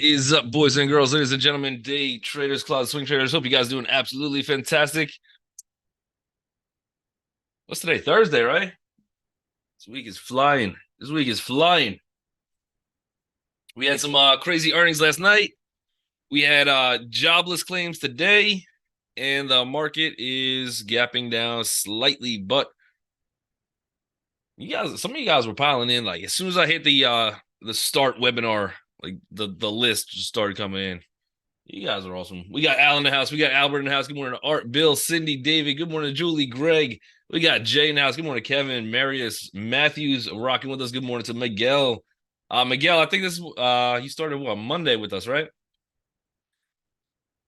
is up, boys and girls, ladies and gentlemen, day traders, cloud swing traders? Hope you guys doing absolutely fantastic. What's today? Thursday, right? This week is flying. This week is flying. We had some crazy earnings last night. We had jobless claims today, and the market is gapping down slightly. But some of you guys were piling in. Like as soon as I hit the start webinar, like the list just started coming in. You guys are awesome. We got Al in the house. We got Albert in the house. Good morning to Art, Bill, Cindy, David. Good morning to Julie, Greg. We got Jay in the house. Good morning, Kevin, Marius, Matthews rocking with us. Good morning to Miguel. Miguel, I think this you started Monday with us, right?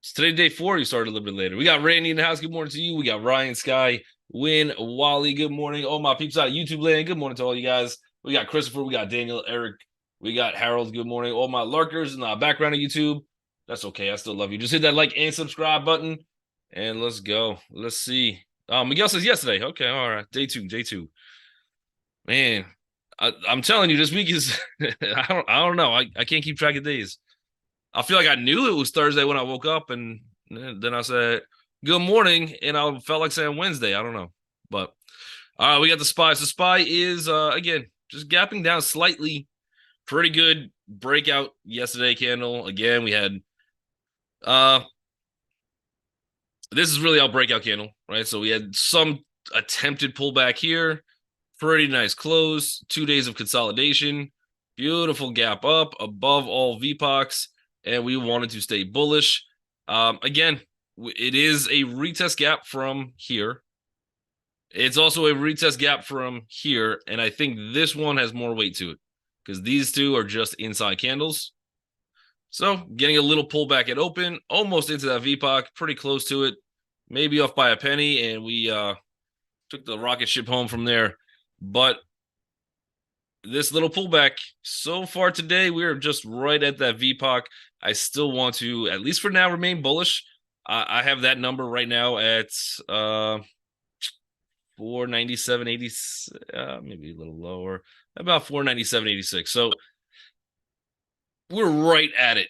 It's today, day 4. You started a little bit later. We got Randy in the house. Good morning to you. We got Ryan, Sky, Wynn, Wally. Good morning. All my peeps out of YouTube land. Good morning to all you guys. We got Christopher. We got Daniel, Eric. We got Harold. Good morning. All my lurkers in the background of YouTube. That's okay. I still love you. Just hit that like and subscribe button, and let's go. Let's see. Miguel says yesterday. Okay, all right. Day two. Man, I'm telling you, this week is. I don't know. I can't keep track of days. I feel like I knew it was Thursday when I woke up, and then I said good morning, and I felt like saying Wednesday. I don't know, but we got the SPY. So SPY is again just gapping down slightly. Pretty good breakout yesterday candle. Again, we had this is really our breakout candle, right? So we had some attempted pullback here. Pretty nice close. 2 days of consolidation. Beautiful gap up above all VPOCs. And we wanted to stay bullish. Again, it is a retest gap from here. It's also a retest gap from here. And I think this one has more weight to it because these two are just inside candles. So getting a little pullback at open, almost into that VPOC, pretty close to it, maybe off by a penny, and we took the rocket ship home from there. But this little pullback, so far today, we're just right at that VPOC. I still want to, at least for now, remain bullish. I have that number right now at 497.80, maybe a little lower, about 497.86. So we're right at it.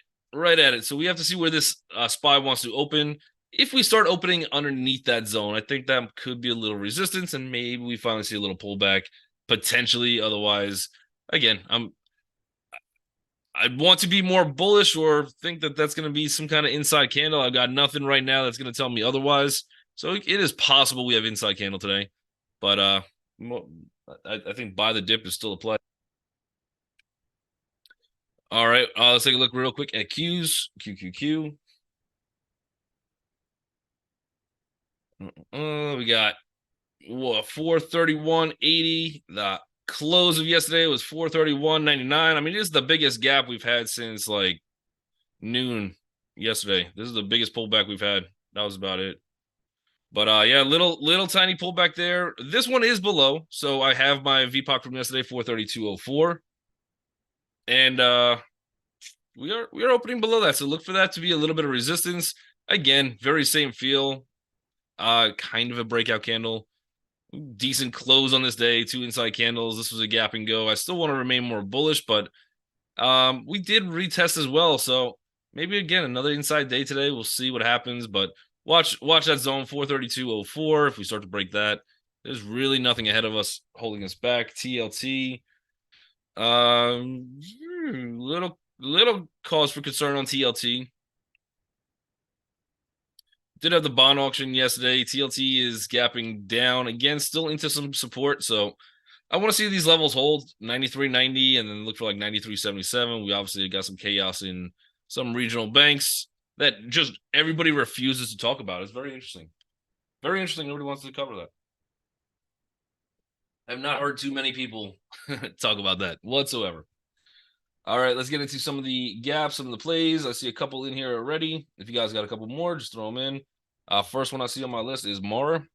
So we have to see where this SPY wants to open. If we start opening underneath that zone, I think that could be a little resistance, and maybe we finally see a little pullback potentially. Otherwise, again, I want to be more bullish or think that that's going to be some kind of inside candle. I've got nothing right now that's going to tell me otherwise. So it is possible we have inside candle today, but I think buy the dip is still a play. All right, let's take a look real quick at Qs. QQQ. We got 431.80. The close of yesterday was 431.99. I mean, this is the biggest gap we've had since like noon yesterday. This is the biggest pullback we've had. That was about it. But yeah, little tiny pullback there. This one is below, so I have my VPOC from yesterday, 432.04. And we are opening below that, so look for that to be a little bit of resistance. Again, very same feel. Kind of a breakout candle. Decent close on this day. 2 inside candles. This was a gap and go. I still want to remain more bullish, but we did retest as well. So maybe again another inside day today. We'll see what happens, but watch that zone 432.04. If we start to break that, there's really nothing ahead of us holding us back. TLT. Little cause for concern on TLT. Did have the bond auction yesterday. TLT is gapping down again, still into some support. So I want to see these levels hold 93.90 and then look for like 93.77. We obviously got some chaos in some regional banks that just everybody refuses to talk about. It's very interesting. Very interesting. Nobody wants to cover that. I have not heard too many people talk about that whatsoever. All right, let's get into some of the gaps, some of the plays. I see a couple in here already. If you guys got a couple more, just throw them in. First one I see on my list is Mara.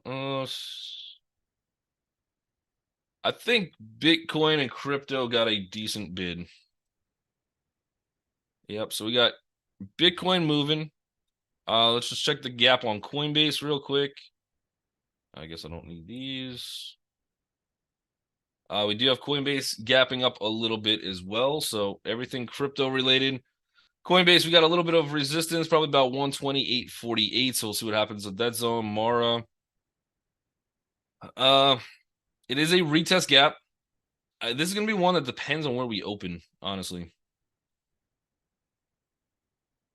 I think Bitcoin and crypto got a decent bid. Yep, so we got Bitcoin moving. Let's just check the gap on Coinbase real quick. I guess I don't need these. We do have Coinbase gapping up a little bit as well. So everything crypto related. Coinbase, we got a little bit of resistance, probably about 128.48. So we'll see what happens with that zone. Mara. It is a retest gap. This is going to be one that depends on where we open, honestly.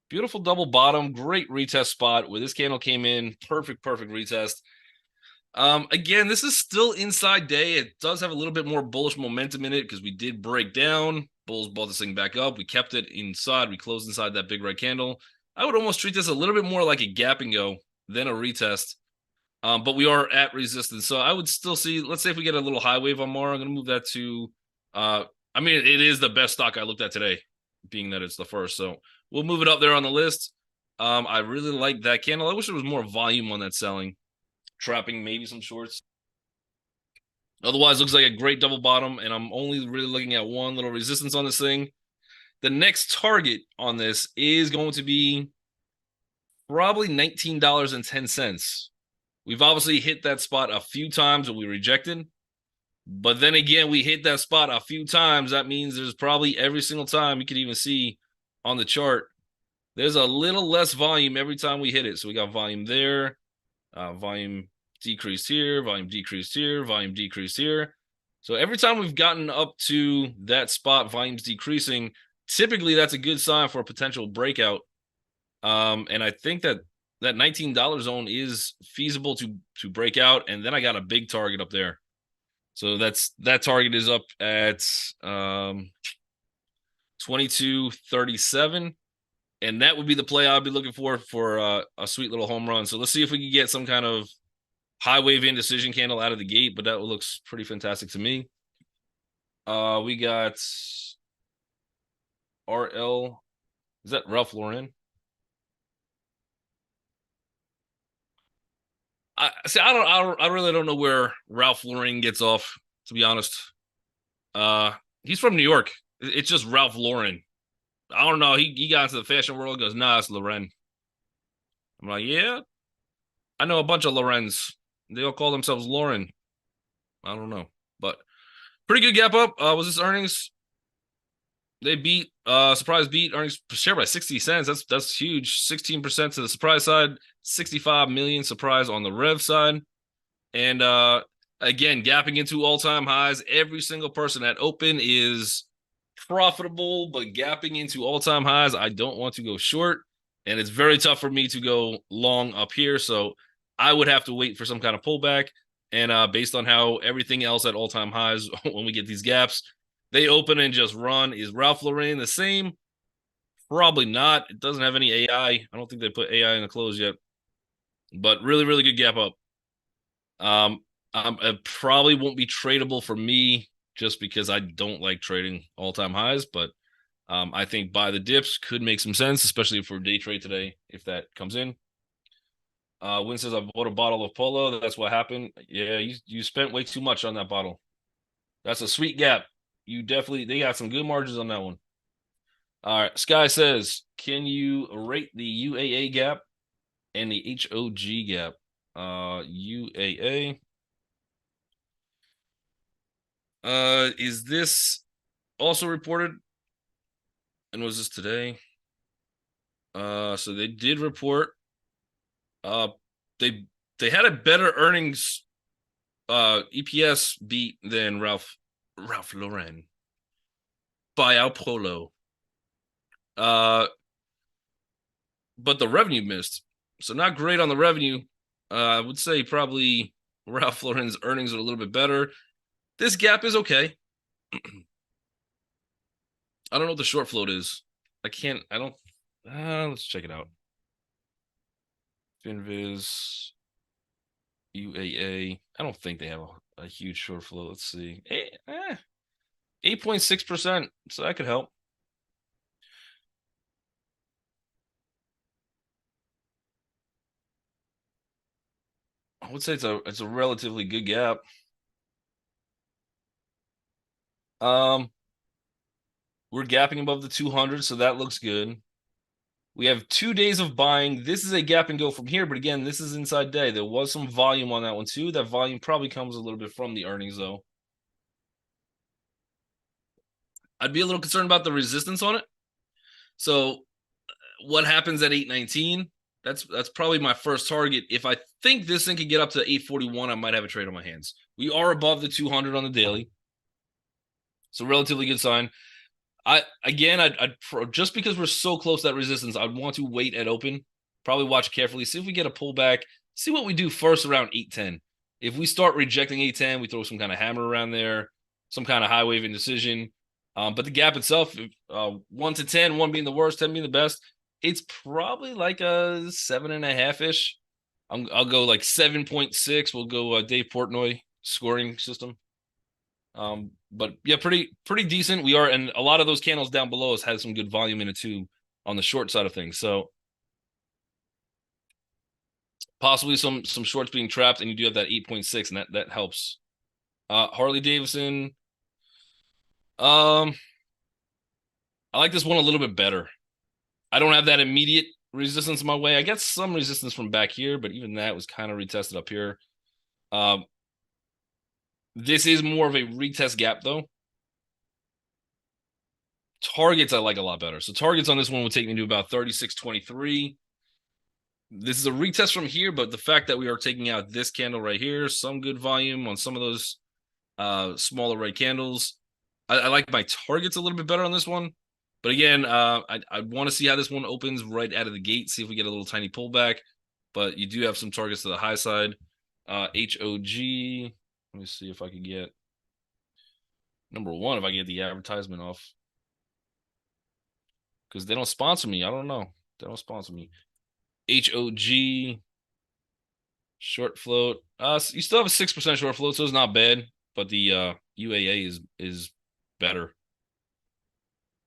Beautiful double bottom, great retest spot where this candle came in. Perfect retest. Again, this is still inside day. It does have a little bit more bullish momentum in it because we did break down. Bulls bought this thing back up. We kept it inside. We closed inside that big red candle. I would almost treat this a little bit more like a gap and go than a retest. But we are at resistance. So I would still see, let's say if we get a little high wave on Mara, I'm going to move that to, I mean, it is the best stock I looked at today, being that it's the first. So we'll move it up there on the list. I really like that candle. I wish there was more volume on that selling, trapping maybe some shorts. Otherwise, looks like a great double bottom, and I'm only really looking at one little resistance on this thing. The next target on this is going to be probably $19.10. We've obviously hit that spot a few times and we rejected. But then again, we hit that spot a few times. That means there's probably every single time you can even see on the chart, there's a little less volume every time we hit it. So we got volume there, volume decreased here, volume decreased here, volume decreased here. So every time we've gotten up to that spot, volume's decreasing. Typically, that's a good sign for a potential breakout. And I think that $19 zone is feasible to break out. And then I got a big target up there. So that target is up at 22.37. And that would be the play I'd be looking for a sweet little home run. So let's see if we can get some kind of high wave indecision candle out of the gate, but that looks pretty fantastic to me. We got RL. Is that Ralph Lauren? I really don't know where Ralph Lauren gets off, to be honest. He's from New York. It's just Ralph Lauren. I don't know. He got into the fashion world and goes, nah, it's Lauren. I'm like, yeah. I know a bunch of Lorens. They all call themselves Lauren. I don't know. But pretty good gap up. Was this earnings? They beat surprise beat earnings per share by 60 cents. That's huge. 16% to the surprise side, 65 million surprise on the rev side. And again, gapping into all-time highs. Every single person at open is profitable, but gapping into all-time highs. I don't want to go short, and it's very tough for me to go long up here. So I would have to wait for some kind of pullback. And based on how everything else at all-time highs, when we get these gaps, they open and just run. Is Ralph Lauren the same? Probably not. It doesn't have any AI. I don't think they put AI in the close yet. But really, really good gap up. It probably won't be tradable for me just because I don't like trading all-time highs. But I think buy the dips could make some sense, especially for day trade today if that comes in. Wynn says I bought a bottle of Polo. That's what happened. Yeah, you spent way too much on that bottle. That's a sweet gap. They got some good margins on that one. All right. Sky says, can you rate the UAA gap and the HOG gap? UAA. Is this also reported? And was this today? So they did report. They had a better earnings EPS beat than Ralph Lauren. Buyout Polo. But the revenue missed. So not great on the revenue. I would say probably Ralph Lauren's earnings are a little bit better. This gap is okay. I don't know what the short float is. Let's check it out. FinViz, UAA. I don't think they have a huge short float. Let's see. 8.6%. So that could help. I would say it's a relatively good gap. We're gapping above the 200, so that looks good. We have 2 days of buying. This is a gap and go from here, but again, this is inside day. There was some volume on that one too. That volume probably comes a little bit from the earnings though. I'd be a little concerned about the resistance on it. So what happens at 819? That's probably my first target. If I think this thing could get up to 841, I might have a trade on my hands. We are above the 200 on the daily, so relatively good sign. I'd just because we're so close to that resistance, I'd want to wait at open, probably watch carefully, see if we get a pullback, see what we do first around 810. If we start rejecting 810, we throw some kind of hammer around there, some kind of high wave indecision. But the gap itself, 1 to 10, 1 being the worst, 10 being the best, it's probably like a 7.5 ish. I'll go like 7.6. We'll go Dave Portnoy scoring system. But yeah, pretty decent. We are, and a lot of those candles down below us had some good volume in it too on the short side of things. So possibly some shorts being trapped, and you do have that 8.6, and that helps. Harley-Davidson. I like this one a little bit better. I don't have that immediate resistance in my way. I get some resistance from back here, but even that was kind of retested up here. This is more of a retest gap though. Targets I like a lot better. So targets on this one would take me to about 36.23. This is a retest from here, but the fact that we are taking out this candle right here, some good volume on some of those smaller red candles. I like my targets a little bit better on this one. But again, I want to see how this one opens right out of the gate, see if we get a little tiny pullback. But you do have some targets to the high side. HOG. Let me see if I can get number one, if I get the advertisement off. Because they don't sponsor me. I don't know. They don't sponsor me. HOG. Short float. You still have a 6% short float, so it's not bad. But the UAA is better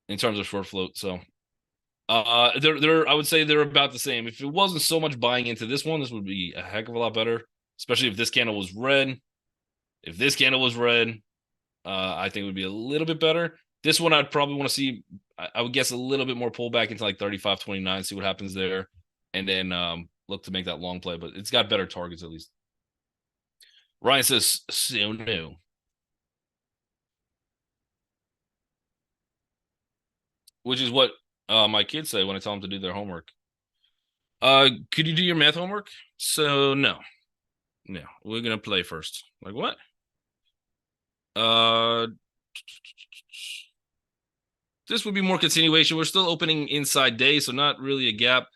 in terms of short float. So they're I would say they're about the same. If it wasn't so much buying into this one, this would be a heck of a lot better, especially if this candle was red. If this candle was red, I think it would be a little bit better. This one I'd probably want to see, I would guess a little bit more pullback into like 35.29, see what happens there, and then look to make that long play. But it's got better targets at least. Ryan says, so no. Which is what my kids say when I tell them to do their homework. Could you do your math homework? So no, we're gonna play first. Like what? This would be more continuation. We're still opening inside day, so not really a gap.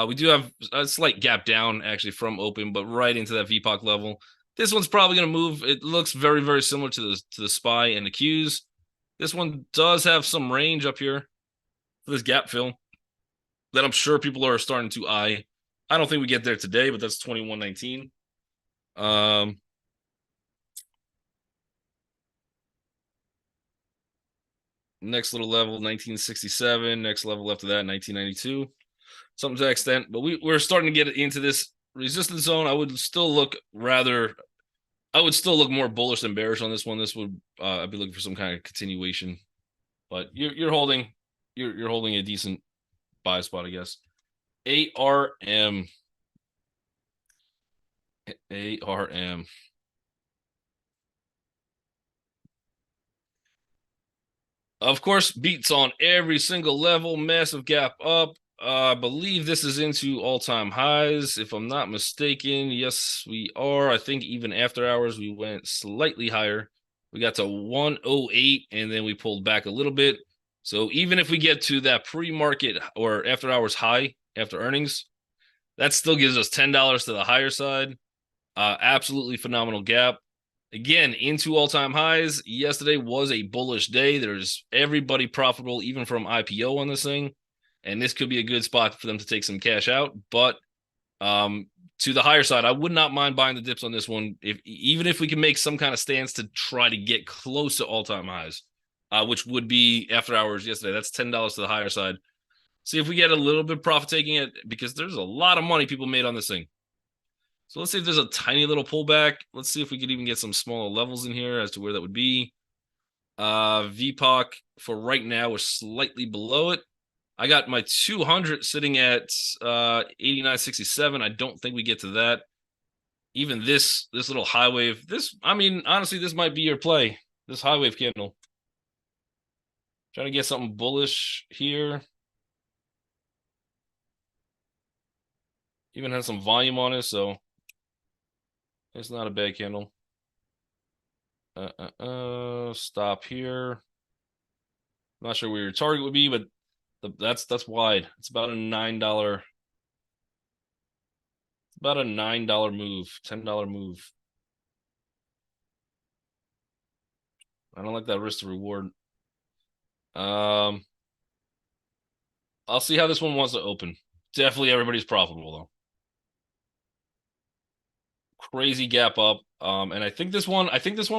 We do have a slight gap down actually from open, but right into that VPOC level. This one's probably going to move. It looks very, very similar to the SPY and the Qs. This one does have some range up here for this gap fill that I'm sure people are starting to eye. I don't think we get there today, but that's 21.19. Next little level, 1967. Next level after that, 1992. Something to that extent. But we're starting to get into this resistance zone. I would still look more bullish than bearish on this one. This would I'd be looking for some kind of continuation. But you're holding a decent buy spot, I guess. ARM. Of course, beats on every single level, massive gap up. I believe this is into all-time highs, if I'm not mistaken. Yes, we are. I think even after hours, we went slightly higher. We got to 108, and then we pulled back a little bit. So even if we get to that pre-market or after-hours high after earnings, that still gives us $10 to the higher side. Absolutely phenomenal gap. Again, into all-time highs. Yesterday was a bullish day. There's everybody profitable, even from IPO on this thing. And this could be a good spot for them to take some cash out. But to the higher side, I would not mind buying the dips on this one, even if we can make some kind of stance to try to get close to all-time highs, which would be after hours yesterday. That's $10 to the higher side. See if we get a little bit profit taking it, because there's a lot of money people made on this thing. So let's see if there's a tiny little pullback. Let's see if we could even get some smaller levels in here as to where that would be. VPOC for right now is slightly below it. I got my 200 sitting at 89.67. I don't think we get to that. Even this little high wave, honestly, this might be your play, this high wave candle. Trying to get something bullish here. Even has some volume on it, so it's not a bad candle. Stop here. Not sure where your target would be, but that's wide. It's about a $9. About a $9 move, $10 move. I don't like that risk to reward. I'll see how this one wants to open. Definitely everybody's profitable though. Crazy gap up. And I think this one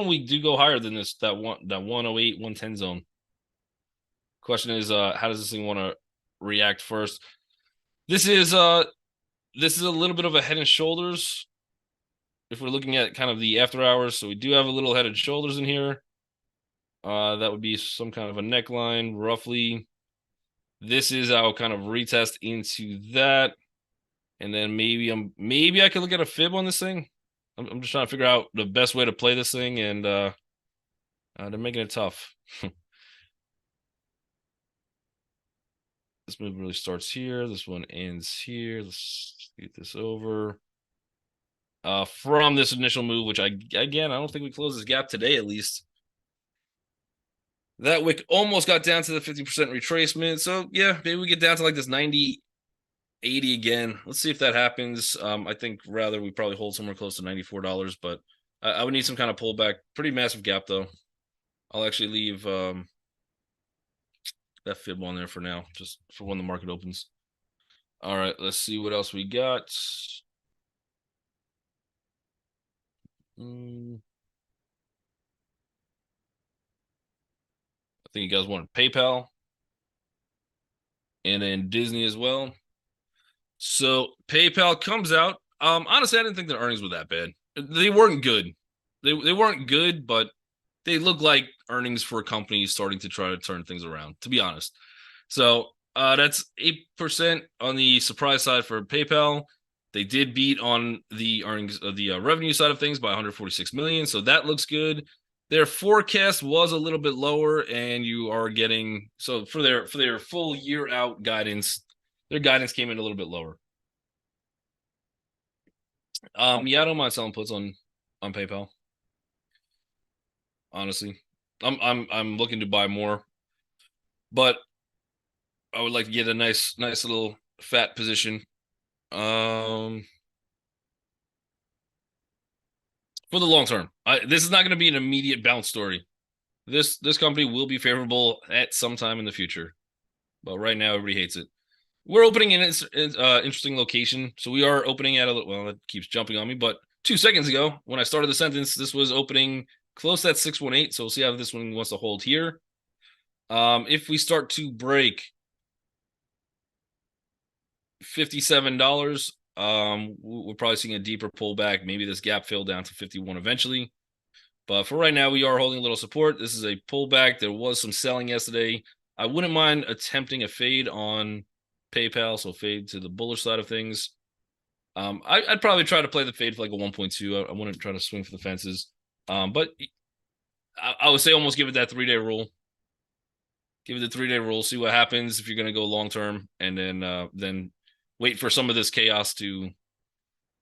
we do go higher than this, that 108, 110 zone. Question is, how does this thing want to react first? This is a little bit of a head and shoulders. If we're looking at kind of the after hours, so we do have a little head and shoulders in here. That would be some kind of a neckline, roughly. This is our kind of retest into that, and then maybe I could look at a fib on this thing. I'm just trying to figure out the best way to play this thing, and they're making it tough. This move really starts here. This one ends here. Let's get this over. From this initial move, which I don't think we close this gap today, at least. That wick almost got down to the 50% retracement. So yeah, maybe we get down to like this 90, 80 again. Let's see if that happens. I think rather we probably hold somewhere close to $94, but I would need some kind of pullback. Pretty massive gap though. I'll actually leave that fib on there for now, just for when the market opens. All right, let's see what else we got. I think you guys wanted PayPal and then Disney as well. So PayPal comes out. Honestly, I didn't think their earnings were that bad. They weren't good. They weren't good, but they look like earnings for a company starting to try to turn things around, to be honest. So that's 8% on the surprise side for PayPal. They did beat on the earnings of the revenue side of things by 146 million, so that looks good. Their forecast was a little bit lower, and you are getting so for their full year out guidance, their guidance came in a little bit lower. Yeah, I don't mind selling puts on PayPal. Honestly, I'm looking to buy more, but I would like to get a nice little fat position. For the long term, this is not going to be an immediate bounce story. This company will be favorable at some time in the future, but right now everybody hates it. We're opening in an interesting location, so we are opening at a well. It keeps jumping on me, but 2 seconds ago when I started the sentence, this was opening close to that 618. So we'll see how this one wants to hold here. If we start to break $57, we're probably seeing a deeper pullback. Maybe this gap fill down to 51 eventually. But for right now, we are holding a little support. This is a pullback. There was some selling yesterday. I wouldn't mind attempting a fade on PayPal, so fade to the bullish side of things. I'd probably try to play the fade for like a 1.2. I wouldn't try to swing for the fences. But I would say almost give it that 3-day rule. Give it the 3-day rule. See what happens if you're going to go long term, and then wait for some of this chaos to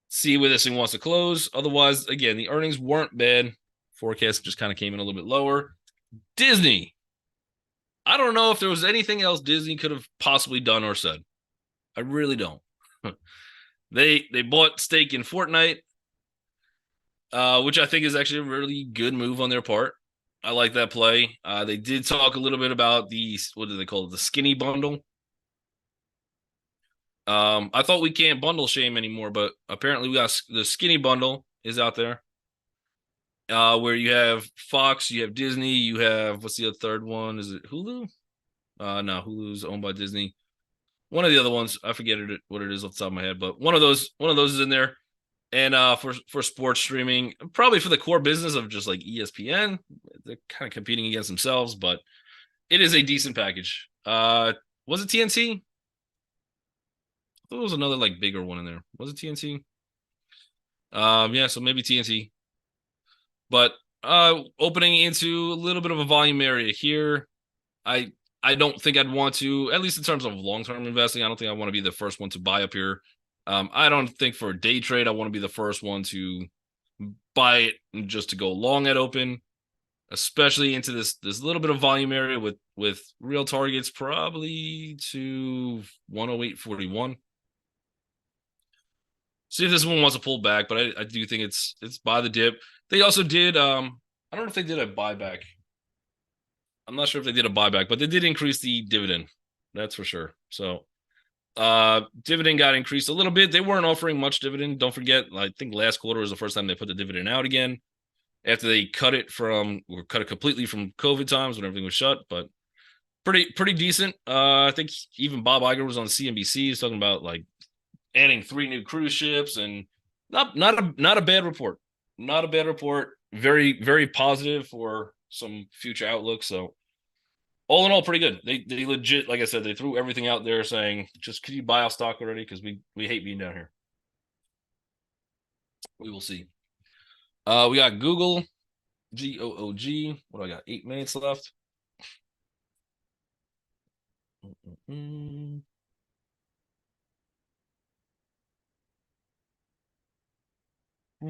see where this thing wants to close. Otherwise, again, the earnings weren't bad. Forecast just kind of came in a little bit lower. Disney. I don't know if there was anything else Disney could have possibly done or said. I really don't. They bought stake in Fortnite, which I think is actually a really good move on their part. I like that play. They did talk a little bit about the, what do they call it, the skinny bundle. I thought we can't bundle shame anymore, but apparently we got the skinny bundle is out there. Where you have Fox, you have Disney, you have what's the third one? Is it Hulu? No, Hulu's owned by Disney. One of the other ones, I forget what it is off the top of my head, but one of those is in there. And for sports streaming, probably for the core business of just like ESPN, they're kind of competing against themselves, but it is a decent package. Was it TNT? I thought there was another like bigger one in there. Was it TNT? Yeah, so maybe TNT. But opening into a little bit of a volume area here. I I don't think I'd want to, at least in terms of long-term investing. I don't think I want to be the first one to buy up here. I don't think for a day trade I want to be the first one to buy it just to go long at open, especially into this little bit of volume area with real targets probably to 108.41. See if this one wants to pull back, but I do think it's buy the dip. They also did I don't know if they did a buyback. I'm not sure if they did a buyback, but they did increase the dividend. That's for sure. So dividend got increased a little bit. They weren't offering much dividend. Don't forget, I think last quarter was the first time they put the dividend out again after they cut it completely from COVID times when everything was shut. But pretty decent. I think even Bob Iger was on CNBC. He's talking about like adding 3 new cruise ships and not a bad report. Not a bad report. Very very positive for some future outlook. So all in all, pretty good. They legit, like I said, they threw everything out there saying, just could you buy our stock already? Because we hate being down here. We will see. We got Google, GOOG. What do I got? 8 minutes left. Mm-mm. How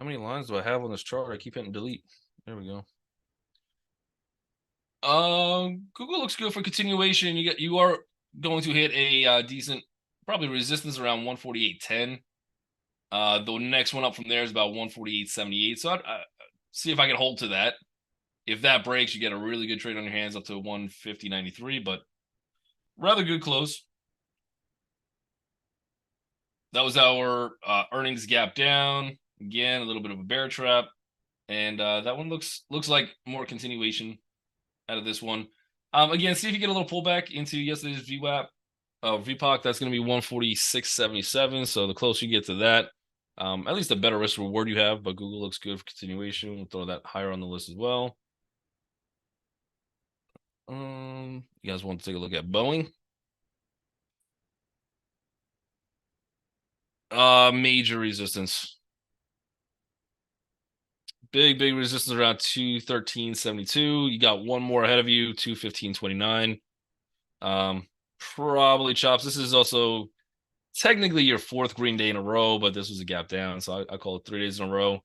many lines do I have on this chart? I keep hitting delete. There we go. Google looks good for continuation. You are going to hit a decent, probably resistance around 148.10. The next one up from there is about 148.78. So I see if I can hold to that. If that breaks, you get a really good trade on your hands up to 150.93, but rather good close. That was our earnings gap down. Again, a little bit of a bear trap. And that one looks like more continuation out of this one. Again, see if you get a little pullback into yesterday's VWAP. VPOC, that's going to be 146.77. So the closer you get to that, at least the better risk reward you have. But Google looks good for continuation. We'll throw that higher on the list as well. You guys want to take a look at Boeing? Major resistance. Big resistance around 213.72. You got one more ahead of you, 215.29. Probably chops. This is also technically your 4th green day in a row, but this was a gap down, so I call it 3 days in a row.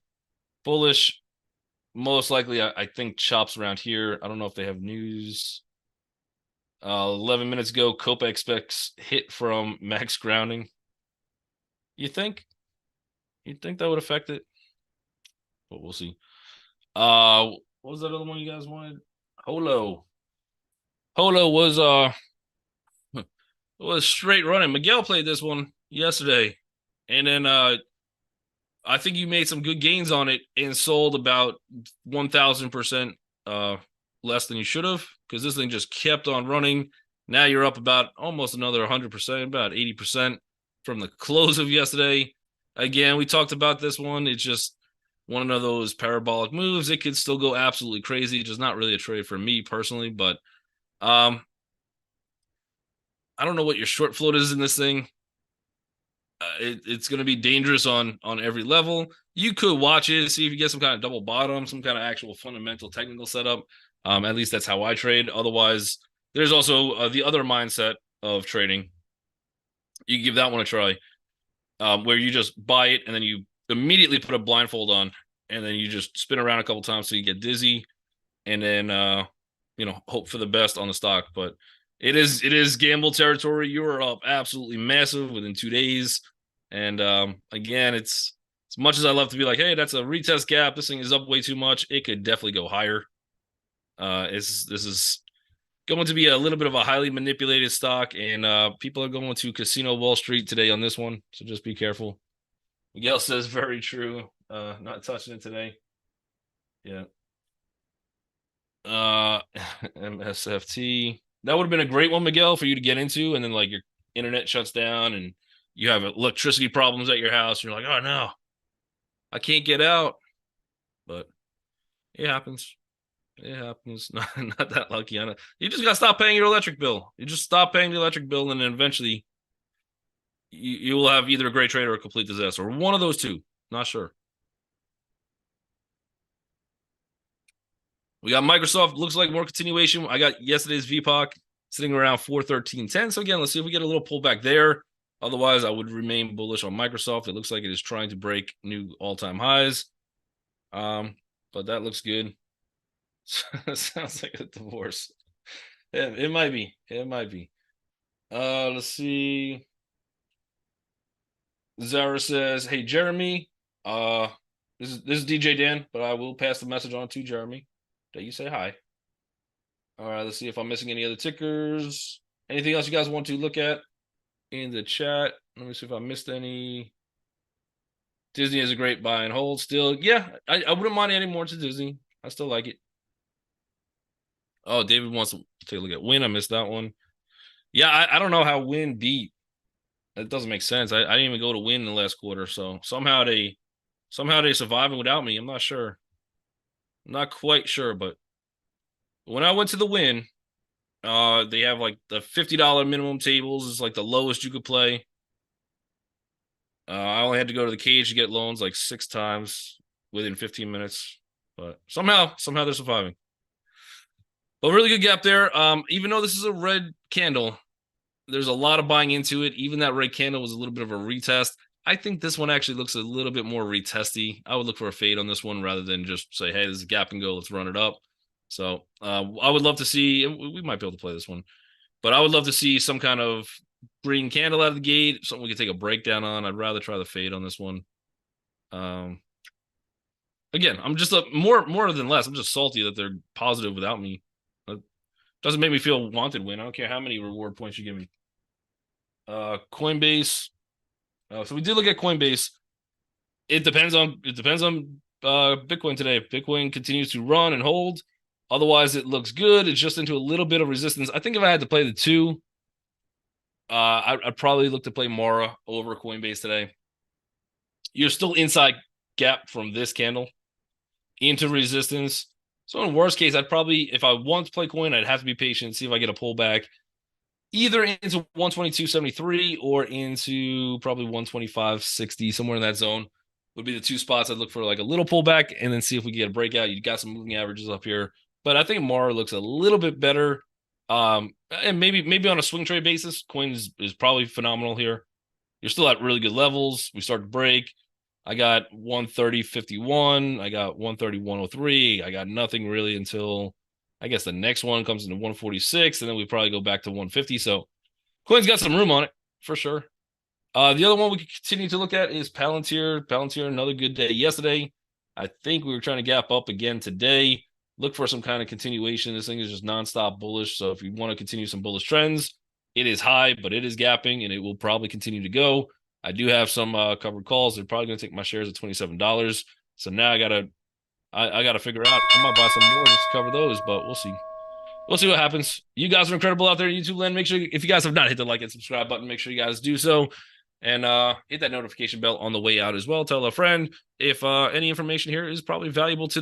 Bullish. Most likely, I think chops around here. I don't know if they have news. 11 minutes ago, Copa expects hit from max grounding. You think? You'd think that would affect it? But we'll see. What was that other one you guys wanted? Holo. Holo was straight running. Miguel played this one yesterday, and then I think you made some good gains on it and sold about 1,000% less than you should have, because this thing just kept on running. Now you're up about almost another 100%, about 80% from the close of yesterday. Again, we talked about this one. It's just one of those parabolic moves. It could still go absolutely crazy. Just not really a trade for me personally, but I don't know what your short float is in this thing. It's going to be dangerous on every level. You could watch it, see if you get some kind of double bottom, some kind of actual fundamental technical setup. At least that's how I trade. Otherwise, there's also the other mindset of trading. You give that one a try, where you just buy it and then you immediately put a blindfold on, and then you just spin around a couple times so you get dizzy, and then hope for the best on the stock. But it is gamble territory. You are up absolutely massive within 2 days. And again, it's as much as I love to be like, hey, that's a retest gap. This thing is up way too much. It could definitely go higher. This is going to be a little bit of a highly manipulated stock, and people are going to Casino Wall Street today on this one. So just be careful. Miguel says very true. Not touching it today. Yeah. MSFT. That would have been a great one, Miguel, for you to get into, and then like your internet shuts down and you have electricity problems at your house. And you're like, oh no, I can't get out. But it happens. It happens. Not that lucky on it. You just gotta stop paying your electric bill. You just stop paying the electric bill, and then eventually you will have either a great trade or a complete disaster, or one of those two. Not sure. We got Microsoft. Looks like more continuation. I got yesterday's VPOC sitting around 413.10. So again, let's see if we get a little pullback there. Otherwise, I would remain bullish on Microsoft. It looks like it is trying to break new all-time highs. But that looks good. Sounds like a divorce. Yeah, it might be. It might be. Let's see. Zara says, "Hey Jeremy, this is DJ Dan, but I will pass the message on to Jeremy that you say hi." All right, let's see if I'm missing any other tickers. Anything else you guys want to look at in the chat? Let me see if I missed any. Disney is a great buy and hold still. Yeah, I wouldn't mind adding more to Disney. I still like it. Oh, David wants to take a look at Wynn. I missed that one. Yeah, I don't know how Wynn beat. That doesn't make sense. I didn't even go to Wynn in the last quarter, so somehow they surviving without me. I'm not sure. I'm not quite sure, but when I went to the Wynn, they have like the $50 minimum tables is like the lowest you could play. I only had to go to the cage to get loans like 6 times within 15 minutes, but somehow they're surviving. But really good gap there. Even though this is a red candle, there's a lot of buying into it. Even that red candle was a little bit of a retest. I think this one actually looks a little bit more retesty. I would look for a fade on this one rather than just say, hey, this is a gap and go, let's run it up. So I would love to see, we might be able to play this one, but I would love to see some kind of green candle out of the gate, something we could take a breakdown on. I'd rather try the fade on this one. Again, I'm just more than less. I'm just salty that they're positive without me. It doesn't make me feel wanted win. I don't care how many reward points you give me. Coinbase. So we did look at Coinbase. It depends on Bitcoin today. If Bitcoin continues to run and hold, otherwise it looks good. It's just into a little bit of resistance. I think if I had to play the two, I'd probably look to play Mara over Coinbase today. You're still inside gap from this candle into resistance. So in worst case, I'd probably, if I want to play coin, I'd have to be patient, see if I get a pullback either into 122.73 or into probably 125.60, somewhere in that zone would be the two spots I'd look for, like a little pullback and then see if we get a breakout. You got some moving averages up here, but I think Mara looks a little bit better. And maybe on a swing trade basis, coin is probably phenomenal here. You're still at really good levels. We start to break. I got 130.51. I got 130.103. I got nothing really until I guess the next one comes into 146, and then we probably go back to 150. So coin's got some room on it for sure. The other one we can continue to look at is Palantir. Palantir, another good day yesterday. I think we were trying to gap up again today. Look for some kind of continuation. This thing is just nonstop bullish. So if you want to continue some bullish trends, it is high, but it is gapping, and it will probably continue to go. I do have some covered calls. They're probably going to take my shares at $27. So now I gotta figure out. I might buy some more just to cover those, but we'll see. We'll see what happens. You guys are incredible out there in YouTube land. Make sure, if you guys have not hit the like and subscribe button, make sure you guys do so. And hit that notification bell on the way out as well. Tell a friend if any information here is probably valuable to